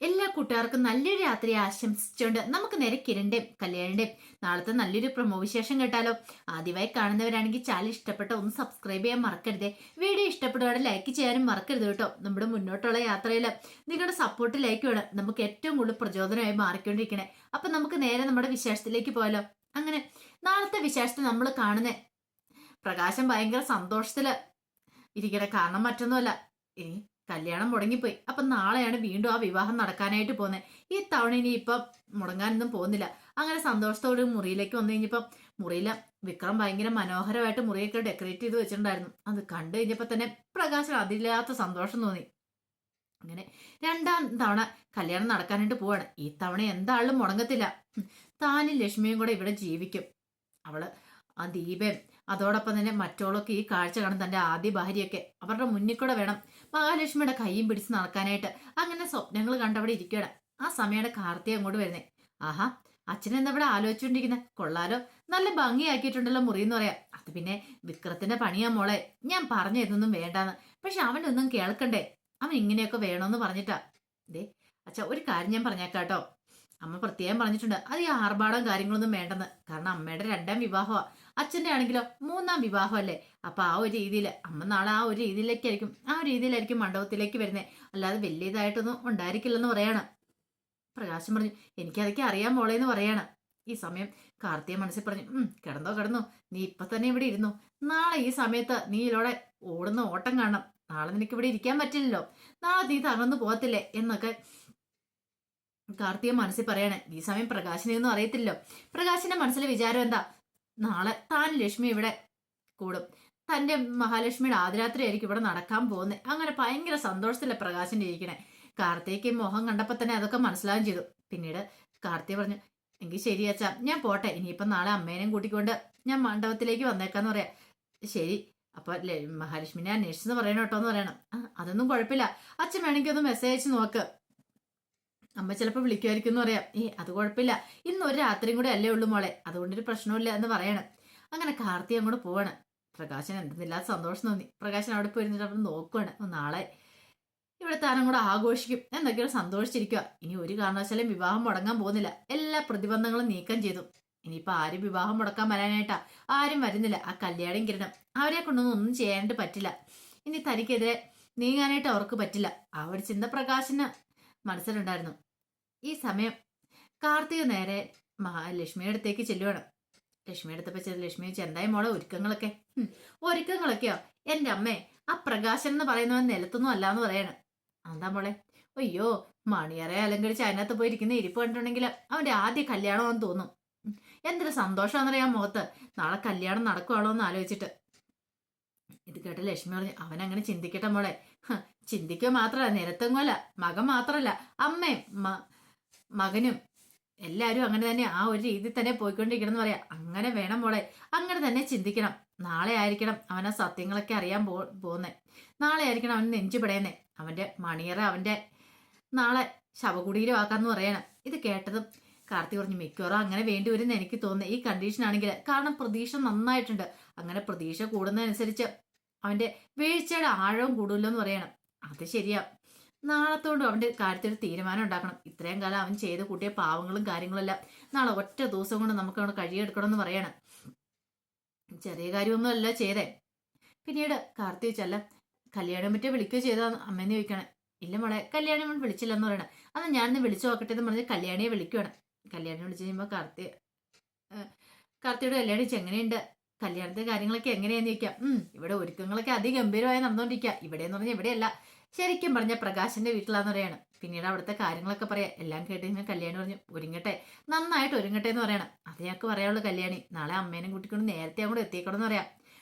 എല്ലാ കൂട്ടുകാർക്കും നല്ലൊരു രാത്രി ആശംസിച്ചുകൊണ്ട് നമുക്ക് നേരെ കിരണിന്റെയും കല്യാണിന്റെയും നാളത്തെ നല്ലൊരു പ്രൊമോ വിശേഷം കേട്ടാലോ. ആദ്യമായി കാണുന്നവരാണെങ്കിൽ ചാനൽ ഇഷ്ടപ്പെട്ട ഒന്ന് സബ്സ്ക്രൈബ് ചെയ്യാൻ മറക്കരുതേ. വീഡിയോ ഇഷ്ടപ്പെടുവാടെ ലൈക്ക് ചെയ്യാനും മറക്കരുത് കേട്ടോ. നമ്മുടെ മുന്നോട്ടുള്ള യാത്രയിൽ നിങ്ങളുടെ സപ്പോർട്ട് ലൈക്ക് വേണം നമുക്ക് ഏറ്റവും കൂടുതൽ പ്രചോദനമായി മാറിക്കൊണ്ടിരിക്കണേ. അപ്പൊ നമുക്ക് നേരെ നമ്മുടെ വിശേഷത്തിലേക്ക് പോയാലോ. അങ്ങനെ നാളത്തെ വിശേഷത്തിൽ നമ്മൾ കാണുന്ന പ്രകാശം ഭയങ്കര സന്തോഷത്തില് ഇരിക്കണേ. കാരണം മറ്റൊന്നുമല്ല, ഇനി കല്യാണം മുടങ്ങിപ്പോയി. അപ്പൊ നാളെയാണ് വീണ്ടും ആ വിവാഹം നടക്കാനായിട്ട് പോകുന്നത്. ഈ തവണ ഇനി ഇപ്പം മുടങ്ങാനൊന്നും പോകുന്നില്ല. അങ്ങനെ സന്തോഷത്തോട് മുറിയിലേക്ക് വന്നു കഴിഞ്ഞപ്പം മുറിയിലെ വിക്രം ഭയങ്കര മനോഹരമായിട്ട് മുറിയൊക്കെ ഡെക്കറേറ്റ് ചെയ്ത് വെച്ചിട്ടുണ്ടായിരുന്നു. അത് കണ്ടു കഴിഞ്ഞപ്പോ തന്നെ പ്രകാശം അതില്ലാത്ത സന്തോഷം തോന്നി. അങ്ങനെ രണ്ടാം തവണ കല്യാണം നടക്കാനായിട്ട് പോവാണ്. ഈ തവണ എന്താളും മുടങ്ങത്തില്ല. താനും ലക്ഷ്മിയും കൂടെ ഇവിടെ ജീവിക്കും. അവള് ആ ദീപയും അതോടൊപ്പം തന്നെ മറ്റോളൊക്കെ ഈ കാഴ്ച കാണും. തന്റെ ആദ്യ ഭാര്യയൊക്കെ അവരുടെ മുന്നിൽ കൂടെ വേണം മഹാലക്ഷ്മിയുടെ കൈയും പിടിച്ച് നടക്കാനായിട്ട്. അങ്ങനെ സ്വപ്നങ്ങൾ കണ്ടവിടെ ഇരിക്കുകയാണ്. ആ സമയമാണ് കാർത്തിക അങ്ങോട്ട് വരുന്നത്. ആഹാ, അച്ഛനെന്താ ഇവിടെ ആലോചിച്ചുകൊണ്ടിരിക്കുന്നത്? കൊള്ളാലോ, നല്ല ഭംഗിയാക്കിയിട്ടുണ്ടല്ലോ മുറി എന്ന് പറയാം. അത് പിന്നെ വിക്രത്തിന്റെ പണിയാ മോളെ. ഞാൻ പറഞ്ഞ ഇതൊന്നും വേണ്ടാന്ന്. പക്ഷെ അവനൊന്നും കേൾക്കണ്ടേ. അവൻ ഇങ്ങനെയൊക്കെ വേണോന്ന് പറഞ്ഞിട്ടാ. ദേ അച്ഛ, ഒരു കാര്യം ഞാൻ പറഞ്ഞേക്കാട്ടോ. അമ്മ പ്രത്യേകം പറഞ്ഞിട്ടുണ്ട് അത് ഈ ആർഭാടം കാര്യങ്ങളൊന്നും വേണ്ടെന്ന്. കാരണം അമ്മയുടെ രണ്ടാം വിവാഹമാ, അച്ഛന്റെ ആണെങ്കിലോ മൂന്നാം വിവാഹം അല്ലേ. അപ്പൊ ആ ഒരു രീതിയിൽ അമ്മ നാളെ ആ ഒരു രീതിയിലായിരിക്കും മണ്ഡപത്തിലേക്ക് വരുന്നത്. അല്ലാതെ വലിയതായിട്ടൊന്നും ഉണ്ടായിരിക്കില്ലെന്ന് പറയാണ്. പ്രകാശം പറഞ്ഞു, എനിക്കതൊക്കെ അറിയാൻ മോളേന്ന് പറയാണ്. ഈ സമയം കാർത്തിക മനസ്സിൽ പറഞ്ഞു, കിടന്നോ, നീ ഇപ്പൊ തന്നെ ഇവിടെ ഇരുന്നു. നാളെ ഈ സമയത്ത് നീ ഇതിലൂടെ ഓടുന്ന ഓട്ടം കാണണം. നാളെ നിനക്ക് ഇവിടെ ഇരിക്കാൻ പറ്റില്ലല്ലോ. നാളെ നീ തകർന്നു പോകത്തില്ലേ എന്നൊക്കെ കാർത്തിക മനസ്സിൽ പറയാണ്. ഈ സമയം പ്രകാശിനെയൊന്നും അറിയത്തില്ലല്ലോ. പ്രകാശിന്റെ മനസ്സിലെ വിചാരം എന്താ, നാളെ താൻ ലക്ഷ്മി ഇവിടെ കൂടും. തന്റെ മഹാലക്ഷ്മിയുടെ ആദ്യരാത്രി ആയിരിക്കും ഇവിടെ നടക്കാൻ പോകുന്നത്. അങ്ങനെ ഭയങ്കര സന്തോഷത്തിലെ പ്രകാശിന്റെ ഇരിക്കണേ. കാർത്തികയ്ക്ക് മുഖം കണ്ടപ്പോ തന്നെ അതൊക്കെ മനസ്സിലാവുകയും ചെയ്തു. പിന്നീട് കാർത്തിക പറഞ്ഞു, എങ്കിൽ ശരി അച്ഛാ, ഞാൻ പോട്ടെ. ഇനിയിപ്പം നാളെ അമ്മേനെയും കൂട്ടിക്കൊണ്ട് ഞാൻ മണ്ഡപത്തിലേക്ക് വന്നേക്കാന്ന് പറയാം. ശരി, അപ്പൊ മഹാലക്ഷ്മിനെ അന്വേഷിച്ചെന്ന് പറയണം കേട്ടോ എന്ന് പറയണം. അതൊന്നും കുഴപ്പമില്ല, അച്ഛൻ വേണമെങ്കിൽ ഒന്ന് മെസ്സേജ് അയച്ച് നോക്ക്. അമ്മ ചിലപ്പോൾ വിളിക്കുമായിരിക്കും എന്ന് പറയാം. അത് കുഴപ്പമില്ല, ഇന്ന് ഒരു രാത്രിയും കൂടെ അല്ലേ ഉള്ളൂ മോളെ, അതുകൊണ്ടൊരു പ്രശ്നമില്ല എന്ന് പറയണം. അങ്ങനെ കാർത്തി അങ്ങോട്ട് പോവാണ്. പ്രകാശൻ എന്തെന്നില്ലാത്ത സന്തോഷം തോന്നി. പ്രകാശൻ അവിടെ പോയിരുന്നിട്ട് അവിടെ നോക്കുവാണ്. നാളെ ഇവിടെ താനും കൂടെ ആഘോഷിക്കും എന്തൊക്കെയോ സന്തോഷിച്ചിരിക്കുക. ഇനി ഒരു കാരണവശാലും വിവാഹം മുടങ്ങാൻ പോകുന്നില്ല. എല്ലാ പ്രതിബന്ധങ്ങളും നീക്കം ചെയ്തു. ഇനിയിപ്പൊ ആരും വിവാഹം മുടക്കാൻ വരാനായിട്ടാ ആരും വരുന്നില്ല. ആ കല്യാണം കിരണം അവരെ കൊണ്ടൊന്നും ഒന്നും ചെയ്യാനായിട്ട് പറ്റില്ല. ഇനി തനിക്കെതിരെ നീങ്ങാനായിട്ട് അവർക്ക് പറ്റില്ല. ആ ഒരു ചിന്ത പ്രകാശന് മനസ്സിലുണ്ടായിരുന്നു. ഈ സമയം കാർത്തിക നേരെ ലക്ഷ്മിയുടെ അടുത്തേക്ക് ചെല്ലുവാണ്. ലക്ഷ്മിയുടെ അടുത്തപ്പോ ലക്ഷ്മി ചെന്തായി മോളെ ഒരുക്കങ്ങളൊക്കെ. ഒരുക്കങ്ങളൊക്കെയോ? എന്റെ അമ്മേ, ആ പ്രകാശൻ എന്ന് പറയുന്നവൻ നിലത്തൊന്നും അല്ലാന്ന് പറയാണ്. എന്താ മോളെ? അയ്യോ, മണിയറെ അലങ്കരിച്ച് അതിനകത്ത് പോയിരിക്കുന്ന ഇരിപ്പ് കണ്ടിട്ടുണ്ടെങ്കിൽ അവന്റെ ആദ്യ കല്യാണമെന്ന് തോന്നും. എന്തൊരു സന്തോഷമാണെന്നറിയാം മുഖത്ത്. നാളെ കല്യാണം നടക്കുവാണോ എന്ന് ആലോചിച്ചിട്ട്. ഇത് കേട്ട ലക്ഷ്മി പറഞ്ഞു, അവൻ അങ്ങനെ ചിന്തിക്കട്ടെ മോളെ. ചിന്തിക്കുക മാത്രല്ല, നിരത്തെങ്ങല്ല മകൻ മാത്രല്ല അമ്മയും മകനും എല്ലാരും അങ്ങനെ തന്നെ ആ ഒരു രീതിയിൽ തന്നെ പോയിക്കൊണ്ടിരിക്കണം എന്ന് പറയാം. അങ്ങനെ വേണം മോളെ, അങ്ങനെ തന്നെ ചിന്തിക്കണം. നാളെ ആയിരിക്കണം അവൻ ആ സത്യങ്ങളൊക്കെ അറിയാൻ പോകുന്നേ. നാളെ ആയിരിക്കണം അവൻ നെഞ്ചു പിടയുന്നേ. അവന്റെ മണിയറ അവന്റെ നാളെ ശവകുടീരമാക്കാന്ന് പറയണം. ഇത് കേട്ടതും കാർത്തി പറഞ്ഞു, മിക്കവാറും അങ്ങനെ വേണ്ടി വരുമെന്ന് എനിക്ക് തോന്നുന്നത് ഈ കണ്ടീഷൻ ആണെങ്കിൽ. കാരണം പ്രതീക്ഷ നന്നായിട്ടുണ്ട്. അങ്ങനെ പ്രതീക്ഷ കൂടുന്നതനുസരിച്ച് അവന്റെ വീഴ്ചയുടെ ആഴവും കൂടുമല്ലോ എന്ന് പറയണം. അത് ശരിയാ. നാളത്തോണ്ടും അവന്റെ കാര്യത്തിൽ തീരുമാനം ഉണ്ടാക്കണം. ഇത്രയും കാലം അവൻ ചെയ്ത് കൂട്ടിയ പാവങ്ങളും കാര്യങ്ങളും എല്ലാം നാളെ ഒറ്റ ദിവസം കൊണ്ട് നമുക്ക് അവിടെ കഴിയെടുക്കണം എന്ന് പറയണം. ചെറിയ കാര്യമൊന്നും അല്ല ചെയ്തേ. പിന്നീട് കാർത്തി വെച്ചല്ല, കല്യാണം പറ്റി വിളിക്കുകയോ ചെയ്താ അമ്മേന്ന് ചോദിക്കണേ. ഇല്ല മോളെ, കല്യാണം വിളിച്ചില്ലെന്ന് പറയണം. അത് ഞാനിന്ന് വിളിച്ചു നോക്കട്ടെ എന്ന് പറഞ്ഞ് കല്യാണിയെ വിളിക്കുവാണ്. കല്യാണി വിളിച്ചു കഴിയുമ്പോൾ കാർത്തിയുടെ കല്യാണി എങ്ങനെയുണ്ട്, കല്യാണത്തെ കാര്യങ്ങളൊക്കെ എങ്ങനെയാന്ന് ചോദിക്കാം. ഇവിടെ ഒരുക്കങ്ങളൊക്കെ അതിഗംഭീരമായി നടന്നുകൊണ്ടിരിക്കുക. ഇവിടെ എന്ന് പറഞ്ഞാൽ ഇവിടെയല്ല, ശരിക്കും പറഞ്ഞ പ്രകാശന്റെ വീട്ടിലാന്ന് പറയണം. പിന്നീട് അവിടുത്തെ കാര്യങ്ങളൊക്കെ പറയാം. എല്ലാം കേട്ട് കഴിഞ്ഞാൽ കല്യാണി പറഞ്ഞു, ഒരുങ്ങട്ടെ, നന്നായിട്ട് ഒരുങ്ങട്ടെ എന്ന് പറയണം. അത് ഞങ്ങൾക്ക് പറയാനുള്ളൂ കല്യാണി. നാളെ അമ്മേനെ കൂട്ടിക്കൊണ്ട് നേരത്തെ അങ്ങോട്ട് എത്തിക്കണം എന്ന് പറയാം.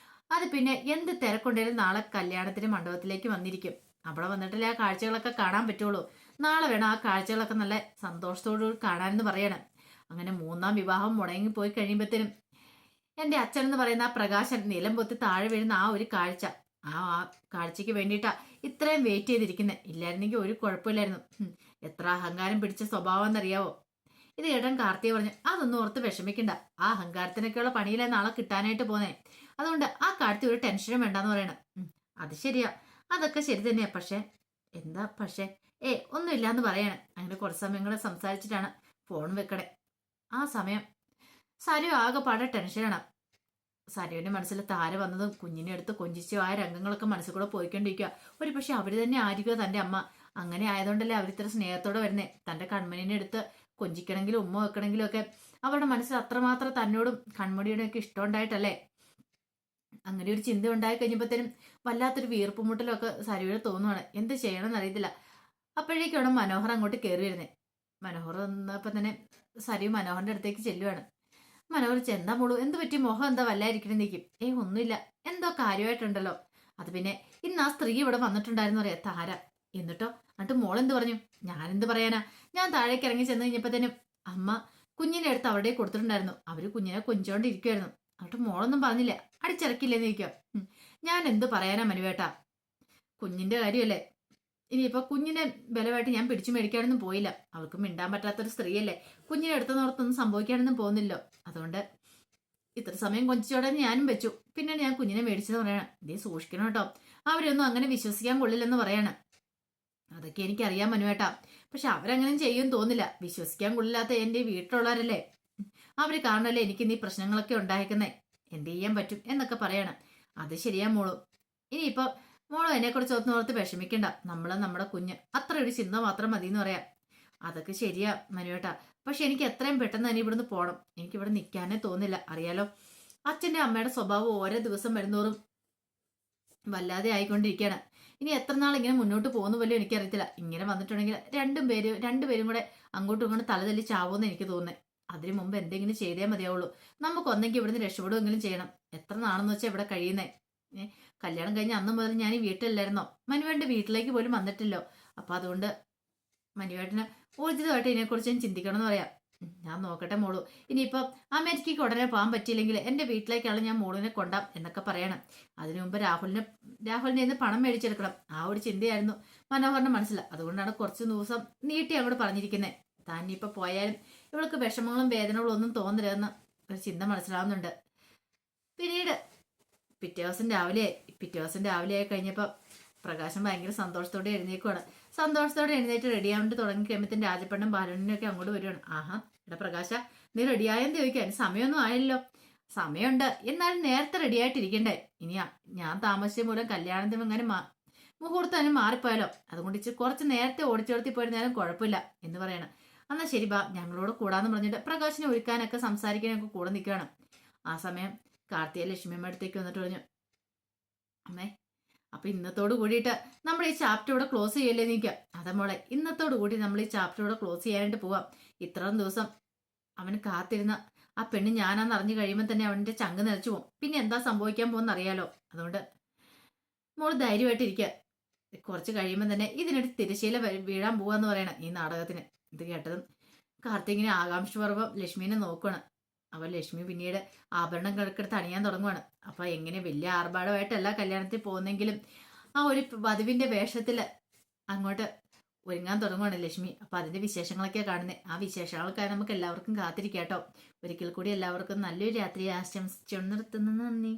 അത് പിന്നെ എന്ത് തിരക്കുണ്ടെങ്കിലും നാളെ കല്യാണത്തിന് മണ്ഡപത്തിലേക്ക് വന്നിരിക്കും. അവിടെ വന്നിട്ടല്ലേ ആ കാഴ്ചകളൊക്കെ കാണാൻ പറ്റുള്ളൂ. നാളെ വേണം ആ കാഴ്ചകളൊക്കെ നല്ല സന്തോഷത്തോടു കാണാനെന്ന് പറയണം. അങ്ങനെ മൂന്നാം വിവാഹം മുടങ്ങി പോയി കഴിയുമ്പോഴത്തേനും എന്റെ അച്ഛൻ എന്ന് പറയുന്ന ആ പ്രകാശൻ നിലം പൊത്തി താഴെ വീഴുന്ന ആ ഒരു കാഴ്ച, ആ കാഴ്ചക്ക് വേണ്ടിയിട്ടാ ഇത്രയും വെയിറ്റ് ചെയ്തിരിക്കുന്നത്. ഇല്ലായിരുന്നെങ്കിൽ ഒരു കുഴപ്പമില്ലായിരുന്നു. എത്ര അഹങ്കാരം പിടിച്ച സ്വഭാവം എന്നറിയാവോ? ഇത് കേട്ടാൻ കാർത്തിക പറഞ്ഞു, അതൊന്നും ഓർത്ത് വിഷമിക്കണ്ട. ആ അഹങ്കാരത്തിനൊക്കെയുള്ള പണിയിലെ നാളെ കിട്ടാനായിട്ട് പോന്നേ. അതുകൊണ്ട് ആ കാര്യത്തിൽ ഒരു ടെൻഷനും വേണ്ടെന്ന് പറയണം. അത് ശരിയാ, അതൊക്കെ ശരി തന്നെയാ. പക്ഷെ എന്താ പക്ഷെ ഒന്നുമില്ല എന്ന് പറയാണ്. അങ്ങനെ കുറച്ച് സമയം കൂടെ സംസാരിച്ചിട്ടാണ് ഫോൺ വെക്കണേ. ആ സമയം സരു ആകെ പാടെ ടെൻഷനാണ്. സരുവിന്റെ മനസ്സിൽ താര വന്നതും കുഞ്ഞിനെ എടുത്ത് കൊഞ്ചിച്ചു ആ രംഗങ്ങളൊക്കെ മനസ്സിൽ കൂടെ പോയിക്കൊണ്ടിരിക്കുക. ഒരു പക്ഷെ അവര് തന്നെ ആയിരിക്കുമോ തന്റെ അമ്മ. അങ്ങനെ ആയതുകൊണ്ടല്ലേ അവർ ഇത്ര സ്നേഹത്തോടെ വരുന്നേ. തന്റെ കൺമണിനെ എടുത്ത് കൊഞ്ചിക്കണമെങ്കിലും ഉമ്മ വെക്കണമെങ്കിലും ഒക്കെ അവരുടെ മനസ്സിൽ അത്രമാത്രം തന്നോടും കൺമണിയുടെ ഒക്കെ ഇഷ്ടം ഉണ്ടായിട്ടല്ലേ. അങ്ങനെ ഒരു ചിന്ത ഉണ്ടായി കഴിഞ്ഞപ്പോഴത്തേനും വല്ലാത്തൊരു വീർപ്പുമുട്ടലൊക്കെ സരുവിന് തോന്നുവാണ്. എന്ത് ചെയ്യണമെന്ന് അറിയത്തില്ല. അപ്പോഴേക്കാണ് മനോഹർ അങ്ങോട്ട് കയറി വരുന്നത്. മനോഹർ വന്നപ്പോൾ തന്നെ സരു മനോഹറിന്റെ അടുത്തേക്ക് ചെല്ലുവാണ്. മനോഹർ ചെന്താ മോളൂ, എന്ത് പറ്റി, മുഖം എന്താ വല്ലായിരിക്കണെന്നേക്കും. ഒന്നുമില്ല, എന്തോ കാര്യമായിട്ടുണ്ടല്ലോ. അത് പിന്നെ ഇന്ന് ആ സ്ത്രീ ഇവിടെ വന്നിട്ടുണ്ടായിരുന്നു പറയാ, താര. എന്നിട്ട് മോളെന്ത് പറഞ്ഞു? ഞാനെന്ത് പറയാനാ, ഞാൻ താഴേക്ക് ഇറങ്ങി ചെന്ന് കഴിഞ്ഞപ്പോഴത്തേനും അമ്മ കുഞ്ഞിനെ അടുത്ത് അവിടെ കൊടുത്തിട്ടുണ്ടായിരുന്നു. അവര് കുഞ്ഞിനെ കൊഞ്ചോണ്ടിരിക്കുവായിരുന്നു. എന്നിട്ട് മോളൊന്നും പറഞ്ഞില്ല, അടിച്ചിറക്കില്ലേന്ന് ചോദിക്കുക. ഞാൻ എന്ത് പറയാനാ മനുവേട്ടാ, കുഞ്ഞിന്റെ കാര്യമല്ലേ. ഇനിയിപ്പോ കുഞ്ഞിനെ ബലമായിട്ട് ഞാൻ പിടിച്ചു മേടിക്കാനൊന്നും പോയില്ല. അവൾക്ക് മിണ്ടാൻ പറ്റാത്തൊരു സ്ത്രീയല്ലേ. കുഞ്ഞിനെ എടുത്തുന്നോർത്തൊന്നും സംഭവിക്കാനൊന്നും പോകുന്നില്ലോ. അതുകൊണ്ട് ഇത്ര സമയം കൊഞ്ചിച്ചോടെ ഞാനും വെച്ചു. പിന്നെ ഞാൻ കുഞ്ഞിനെ മേടിച്ചെന്ന് പറയണം. ഇതേ സൂക്ഷിക്കണം കേട്ടോ, അവരൊന്നും അങ്ങനെ വിശ്വസിക്കാൻ കൊള്ളില്ലെന്ന് പറയാണ്. അതൊക്കെ എനിക്കറിയാൻ മനുവേട്ടാ, പക്ഷെ അവരങ്ങനെ ചെയ്യും തോന്നില്ല. വിശ്വസിക്കാൻ കൊള്ളില്ലാത്ത എന്റെ വീട്ടിലുള്ളവരല്ലേ, അവര് കാണണല്ലേ എനിക്ക് നീ പ്രശ്നങ്ങളൊക്കെ ഉണ്ടായിരിക്കുന്നേ. എന്ത് ചെയ്യാൻ പറ്റും എന്നൊക്കെ പറയണം. അത് ശരിയാ മോളു. ഇനിയിപ്പോ മോള് എന്നെക്കുറിച്ച് ഓർത്ത് വിഷമിക്കണ്ട. നമ്മുടെ കുഞ്ഞ് അത്ര ഒരു ചിന്ത മാത്രം മതി എന്ന് പറയാം. അതൊക്കെ ശരിയാ മനുവേട്ടാ, പക്ഷെ എനിക്ക് എത്രയും പെട്ടെന്ന് തന്നെ ഇവിടുന്ന് പോകണം. എനിക്ക് ഇവിടെ നിൽക്കാനേ തോന്നില്ല. അറിയാലോ, അച്ഛന്റെ അമ്മയുടെ സ്വഭാവം ഓരോ ദിവസം വരുന്നോറും വല്ലാതെ ആയിക്കൊണ്ടിരിക്കുകയാണ്. ഇനി എത്ര നാൾ ഇങ്ങനെ മുന്നോട്ട് പോകുന്ന പോലും എനിക്കറിയത്തില്ല. ഇങ്ങനെ വന്നിട്ടുണ്ടെങ്കിൽ രണ്ടുപേരും കൂടെ അങ്ങോട്ടും ഇങ്ങോട്ടും തലതല്ലി ചാവുമെന്ന് എനിക്ക് തോന്നുന്നത്. അതിനു മുമ്പ് എന്തെങ്കിലും ചെയ്തേ മതിയാവുള്ളൂ. നമുക്ക് ഒന്നെങ്കിൽ ഇവിടുന്ന് രക്ഷപ്പെടുമെങ്കിലും ചെയ്യണം. എത്ര നാളെന്ന് വെച്ചാൽ ഇവിടെ കഴിയുന്നേ. കല്യാണം കഴിഞ്ഞ അന്ന് മുതൽ ഞാൻ ഈ വീട്ടിലല്ലായിരുന്നോ. മനുവേട്ടന്റെ വീട്ടിലേക്ക് പോലും വന്നിട്ടില്ലോ. അപ്പൊ അതുകൊണ്ട് മനുവേട്ടന് ഊർജിതമായിട്ട് ഇതിനെക്കുറിച്ച് ഞാൻ ചിന്തിക്കണം എന്ന് പറയാം. ഞാൻ നോക്കട്ടെ മോളു. ഇനിയിപ്പൊ അമേരിക്കയ്ക്ക് ഉടനെ പോകാൻ പറ്റിയില്ലെങ്കിൽ എന്റെ വീട്ടിലേക്കാണ് ഞാൻ മോളിനെ കൊണ്ടാം എന്നൊക്കെ പറയണം. അതിനു മുമ്പ് രാഹുലിനെ ഇന്ന് പണം മേടിച്ചെടുക്കണം. ആ ഒരു ചിന്തയായിരുന്നു മനോഹറിന്റെ മനസ്സിൽ. അതുകൊണ്ടാണ് കുറച്ച് ദിവസം നീട്ടി അങ്ങോട്ട് പറഞ്ഞിരിക്കുന്നത്. താൻ ഇനിയിപ്പൊ പോയാലും ഇവൾക്ക് വിഷമങ്ങളും വേദനകളും ഒന്നും തോന്നരുതെന്ന് ഒരു ചിന്ത മനസ്സിലാവുന്നുണ്ട്. പിന്നീട് പിറ്റേ ദിവസം രാവിലെ ആയി കഴിഞ്ഞപ്പോൾ പ്രകാശം ഭയങ്കര സന്തോഷത്തോടെ എഴുന്നേക്കുവാണ്. സന്തോഷത്തോടെ എഴുന്നേറ്റ് റെഡിയാവേണ്ടി തുടങ്ങി കഴിയുമ്പത്തിന് രാജപ്പണ്ണും ബാലനും ഒക്കെ അങ്ങോട്ട് വരുവാണ്. ആഹാ, എടാ പ്രകാശ, നീ റെഡിയായെന്ന് ചോദിക്കാൻ സമയമൊന്നും ആയല്ലോ. സമയമുണ്ട്, എന്നാലും നേരത്തെ റെഡിയായിട്ടിരിക്കണ്ടേ. ഇനിയാ ഞാൻ താമസിച്ച മൂലം കല്യാണത്തിന് അങ്ങനെ മുഹൂർത്തം തന്നെ മാറിപ്പോയാലോ. അതുകൊണ്ട് ഇച്ചിരി കുറച്ച് നേരത്തെ ഓടിച്ചോടത്തി പോയിരുന്നാലും കുഴപ്പമില്ല എന്ന് പറയണം. എന്നാ ശരി ബാ, ഞങ്ങളോട് കൂടാന്ന് പറഞ്ഞിട്ട് പ്രകാശിനെ ഒരുക്കാനൊക്കെ സംസാരിക്കാനൊക്കെ കൂടെ നിൽക്കുകയാണ്. ആ സമയം കാർത്തിക ലക്ഷ്മിയമ്മ അടുത്തേക്ക് വന്നിട്ട് പറഞ്ഞു, അമ്മേ അപ്പൊ ഇന്നത്തോട് കൂടിയിട്ട് നമ്മൾ ഈ ചാപ്റ്റർ ഇവിടെ ക്ലോസ് ചെയ്യല്ലേ നിൽക്കുക. അതെ മോളെ, ഇന്നത്തോട് കൂടി നമ്മൾ ഈ ചാപ്റ്റർ ഇവിടെ ക്ലോസ് ചെയ്യാനായിട്ട് പോവാം. ഇത്രയും ദിവസം അവന് കാത്തിരുന്ന ആ പെണ്ണ് ഞാനാന്ന് അറിഞ്ഞു കഴിയുമ്പോൾ തന്നെ അവന്റെ ചങ്ക് നിലച്ചു പോകും. പിന്നെ എന്താ സംഭവിക്കാൻ പോകുന്ന അറിയാലോ. അതുകൊണ്ട് മോള് ധൈര്യമായിട്ടിരിക്കുക. കുറച്ച് കഴിയുമ്പോൾ തന്നെ ഇതിനൊരു തിരശ്ശീല വീഴാൻ പോവാന്ന് പറയണം ഈ നാടകത്തിന്. ഇത് കേട്ടതും കാർത്തികിനെ ആകാംക്ഷപൂർവ്വം ലക്ഷ്മിനെ നോക്കുകയാണ്. അവ ലക്ഷ്മി പിന്നീട് ആഭരണം കിടക്കെടുത്ത് അണിയാൻ തുടങ്ങുവാണ്. അപ്പൊ എങ്ങനെ വലിയ ആർഭാടമായിട്ടല്ല കല്യാണത്തിൽ പോകുന്നെങ്കിലും ആ ഒരു വധുവിന്റെ വേഷത്തില് അങ്ങോട്ട് ഒരുങ്ങാൻ തുടങ്ങുവാണ് ലക്ഷ്മി. അപ്പൊ അതിന്റെ വിശേഷങ്ങളൊക്കെ കാണുന്നത്. ആ വിശേഷങ്ങൾക്കായി നമുക്ക് എല്ലാവർക്കും കാത്തിരിക്കാട്ടോ. ഒരിക്കൽ കൂടി എല്ലാവർക്കും നല്ലൊരു രാത്രി ആശംസിച്ചു നിർത്തുന്നു. നന്ദി.